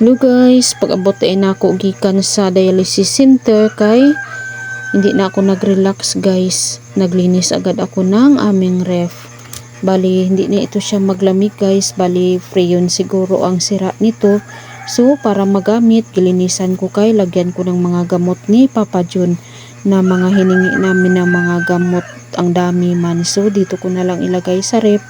Hello guys, pag-abot na ako gikan sa dialysis center kay hindi na ako nag-relax guys. Naglinis agad ako ng aming ref. Bali, hindi na ito siya maglamig guys. Bali, freon siguro ang sira nito. So, para magamit, gilinisan ko kay lagyan ko ng mga gamot ni Papa John na mga hiningi namin ng mga gamot. Ang dami man. So, dito ko na lang ilagay sa ref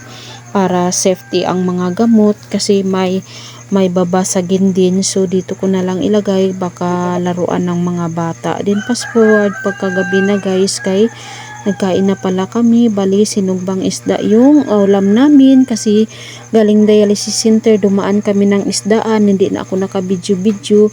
para safety ang mga gamot kasi may babasagin din. So dito ko na lang ilagay, baka laruan ng mga bata. Then fast forward pagkagabi na guys, kay nagkain na pala kami. Bali sinugbang isda yung ulam namin kasi galing dialysis center dumaan kami ng isdaan, hindi na ako naka-video.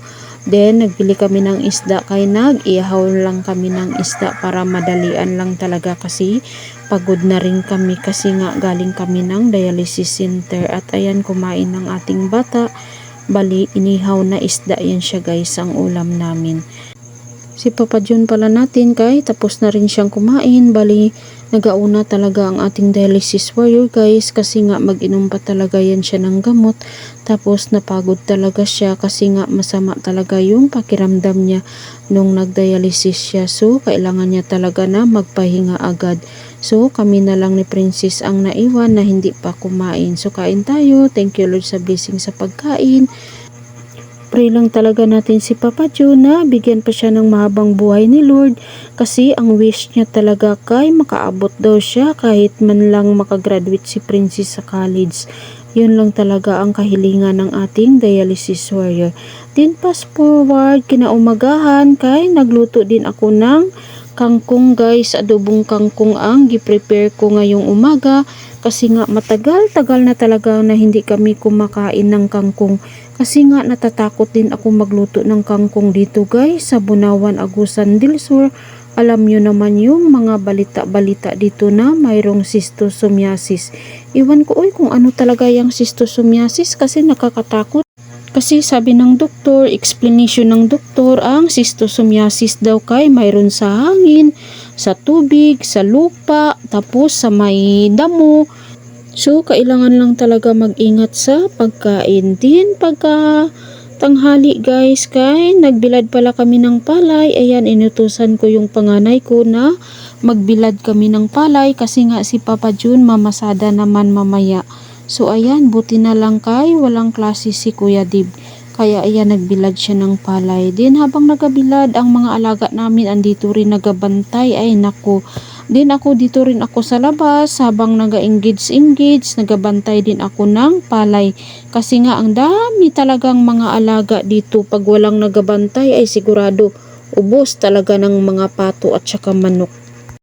Then nagbili kami ng isda kay nag-ihaw lang kami ng isda para madalian lang talaga kasi pagod na rin kami kasi nga galing kami ng dialysis center. At ayan, kumain ng ating bata. Bali, inihaw na isda yan siya guys ang ulam namin. Si Papa John pala natin kay tapos na rin siyang kumain. Bali, nagauna talaga ang ating dialysis warrior guys kasi nga mag-inom pa talaga yan siya ng gamot. Tapos napagod talaga siya kasi nga masama talaga yung pakiramdam niya nung nagdialysis siya. So, kailangan niya talaga na magpahinga agad. So, kami na lang ni Princess ang naiwan na hindi pa kumain. So, kain tayo. Thank you Lord sa blessing sa pagkain. Pray lang talaga natin si Papa John na bigyan pa siya ng mahabang buhay ni Lord kasi ang wish niya talaga kay makaabot daw siya kahit man lang makagraduate si Princess sa college. Yun lang talaga ang kahilingan ng ating dialysis warrior. Then fast forward, kinaumagahan kay nagluto din ako ng kangkong guys. Adobong kangkong ang gi-prepare ko ngayong umaga kasi nga matagal-tagal na talaga na hindi kami kumakain ng kangkong. Kasi nga natatakot din ako magluto ng kangkong dito guys sa Bunawan, Agusan del Sur. Alam nyo naman yung mga balita-balita dito na mayroong schistosomiasis. Iwan ko kung ano talaga yung schistosomiasis kasi nakakatakot. Kasi sabi ng doktor, explanation ng doktor, ang schistosomiasis daw kay mayroon sa hangin, sa tubig, sa lupa, tapos sa may damo. So, kailangan lang talaga mag-ingat sa pagkain. Din pagka tanghali guys, kay nagbilad pala kami ng palay. Ayan, inutusan ko yung panganay ko na magbilad kami ng palay kasi nga si Papa John mamasada naman mamaya. So, ayan, buti na lang kay walang klase si Kuya Dib. Kaya ayan, nagbilad siya ng palay. Din habang nagabilad, ang mga alaga namin andito rin nagabantay. Ay, naku. Din ako dito rin ako sa labas habang naga-engage, nagabantay din ako ng palay. Kasi nga ang dami talagang mga alaga dito. Pag walang nagabantay ay sigurado ubos talaga ng mga pato at saka manok.